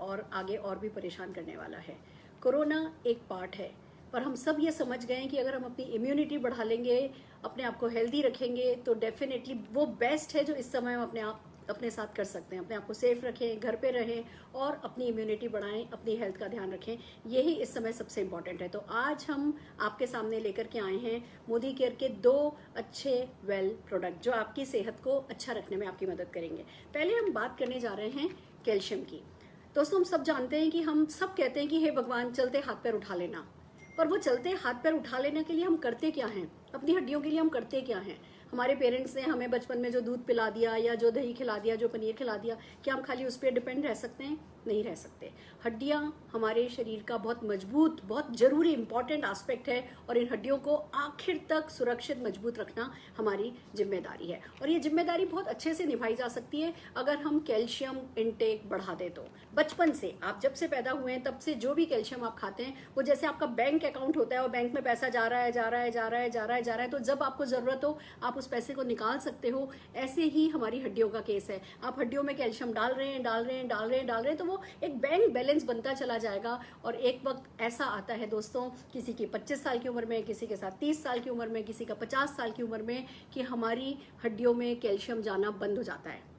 और आगे और भी परेशान करने वाला है। कोरोना एक पार्ट है, पर हम सब ये समझ गए हैं कि अगर हम अपनी इम्यूनिटी बढ़ा लेंगे, अपने आप को हेल्दी रखेंगे, तो डेफिनेटली वो बेस्ट है जो इस समय हम अपने साथ कर सकते हैं। अपने आप को सेफ रखें, घर पे रहें और अपनी इम्यूनिटी बढ़ाएं, अपनी हेल्थ का ध्यान रखें, यही इस समय सबसे इम्पॉर्टेंट है। तो आज हम आपके सामने लेकर के आए हैं मोदी केयर के 2 अच्छे वेल प्रोडक्ट जो आपकी सेहत को अच्छा रखने में आपकी मदद करेंगे। पहले हम बात करने जा रहे हैं कैल्शियम की। दोस्तों, हम सब जानते हैं कि हम सब कहते हैं कि हे भगवान, चलते हाथ पैर उठा लेना, पर वो चलते हाथ पैर उठा लेने के लिए हम करते क्या हैं? अपनी हड्डियों के लिए हम करते क्या हैं? हमारे पेरेंट्स ने हमें बचपन में जो दूध पिला दिया या जो दही खिला दिया, जो पनीर खिला दिया, क्या हम खाली उस पर डिपेंड रह सकते हैं? नहीं रह सकते। हड्डियां हमारे शरीर का बहुत मजबूत, बहुत जरूरी इंपॉर्टेंट एस्पेक्ट है और इन हड्डियों को आखिर तक सुरक्षित मजबूत रखना हमारी जिम्मेदारी है। और ये जिम्मेदारी बहुत अच्छे से निभाई जा सकती है अगर हम कैल्शियम इंटेक बढ़ा दें। तो बचपन से, आप जब से पैदा हुए हैं तब से जो भी कैल्शियम आप खाते हैं, वो जैसे आपका बैंक अकाउंट होता है और बैंक में पैसा जा रहा है जा रहा है जा रहा है जा रहा है जा रहा है, तो जब आपको जरूरत हो आप उस पैसे को निकाल सकते हो। ऐसे ही हमारी हड्डियों का केस है। आप हड्डियों में कैल्शियम डाल रहे हैं डाल रहे हैं डाल रहे हैं डाल रहे हैं, तो वो एक बैंक बैलेंस बनता चला जाएगा। और एक वक्त ऐसा आता है दोस्तों, किसी की 25 साल की उम्र में, किसी के साथ 30 साल की उम्र में, किसी का 50 साल की उम्र में, कि हमारी हड्डियों में कैल्शियम जाना बंद हो जाता है।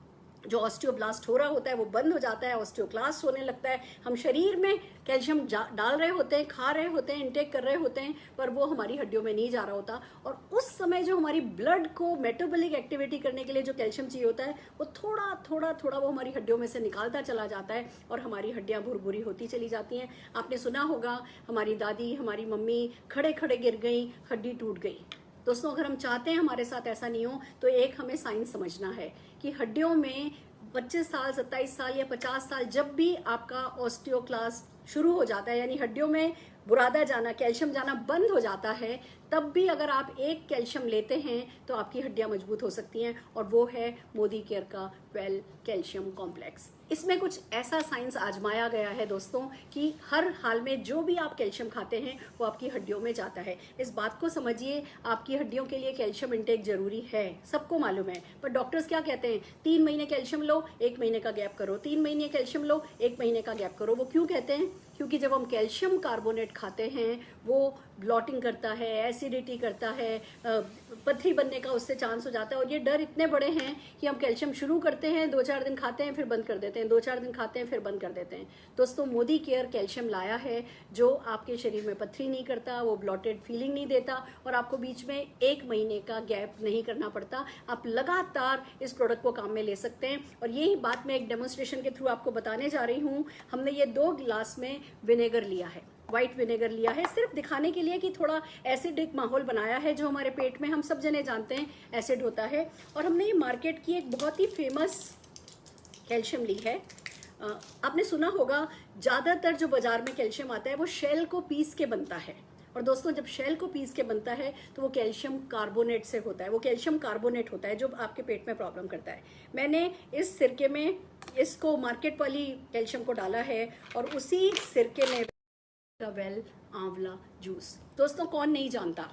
जो ऑस्टियोब्लास्ट हो रहा होता है वो बंद हो जाता है, ऑस्टियोक्लास्ट होने लगता है। हम शरीर में कैल्शियम डाल रहे होते हैं, खा रहे होते हैं, इंटेक कर रहे होते हैं, पर वो हमारी हड्डियों में नहीं जा रहा होता। और उस समय जो हमारी ब्लड को मेटाबॉलिक एक्टिविटी करने के लिए जो कैल्शियम चाहिए होता है, वो थोड़ा थोड़ा थोड़ा वो हमारी हड्डियों में से निकालता चला जाता है और हमारी हड्डियां भुरभुरी होती चली जाती हैं। आपने सुना होगा, हमारी दादी, हमारी मम्मी खड़े खड़े गिर गई, हड्डी टूट गई। दोस्तों, अगर हम चाहते हैं हमारे साथ ऐसा नहीं हो, तो एक हमें साइंस समझना है कि हड्डियों में 25 साल, 27 साल या 50 साल जब भी आपका ऑस्टियोक्लास्ट शुरू हो जाता है, यानी हड्डियों में बुरादा जाना, कैल्शियम जाना बंद हो जाता है, तब भी अगर आप एक कैल्शियम लेते हैं तो आपकी हड्डियां मजबूत हो सकती हैं। और वो है मोदी केयर का वेल कैल्शियम कॉम्प्लेक्स। इसमें कुछ ऐसा साइंस आजमाया गया है दोस्तों कि हर हाल में जो भी आप कैल्शियम खाते हैं वो आपकी हड्डियों में जाता है। इस बात को समझिए, आपकी हड्डियों के लिए कैल्शियम इंटेक जरूरी है, सबको मालूम है। पर डॉक्टर्स क्या कहते हैं? 3 महीने कैल्शियम लो, 1 महीने का गैप करो, 3 महीने कैल्शियम लो, 1 महीने का गैप करो। वो क्यों कहते हैं? क्योंकि जब हम कैल्शियम कार्बोनेट खाते हैं वो ब्लॉटिंग करता है, एसिडिटी करता है, पथरी बनने का उससे चांस हो जाता है। और ये डर इतने बड़े हैं कि हम कैल्शियम शुरू करते हैं, 2-4 दिन खाते हैं, फिर बंद कर देते हैं, 2-4 दिन खाते हैं, फिर बंद कर देते हैं। दोस्तों, मोदी केयर कैल्शियम लाया है जो आपके शरीर में पथरी नहीं करता, वो ब्लॉटेड फीलिंग नहीं देता और आपको बीच में 1 महीने का गैप नहीं करना पड़ता। आप लगातार इस प्रोडक्ट को काम में ले सकते हैं। और यही बात मैं एक डेमोन्स्ट्रेशन के थ्रू आपको बताने जा रही हूँ। हमने ये 2 गिलास में विनेगर लिया है, व्हाइट विनेगर लिया है, सिर्फ दिखाने के लिए कि थोड़ा एसिडिक माहौल बनाया है जो हमारे पेट में, हम सब जने जानते हैं, एसिड होता है। और हमने ये मार्केट की एक बहुत ही फेमस कैल्शियम ली है। आपने सुना होगा, ज़्यादातर जो बाजार में कैल्शियम आता है वो शेल को पीस के बनता है। और दोस्तों, जब शेल को पीस के बनता है तो वो कैल्शियम कार्बोनेट से होता है, वो कैल्शियम कार्बोनेट होता है जो आपके पेट में प्रॉब्लम करता है। मैंने इस सिरके में इसको, मार्केट वाली कैल्शियम को डाला है और उसी सिरके में वेल आंवला जूस। दोस्तों, कौन नहीं जानता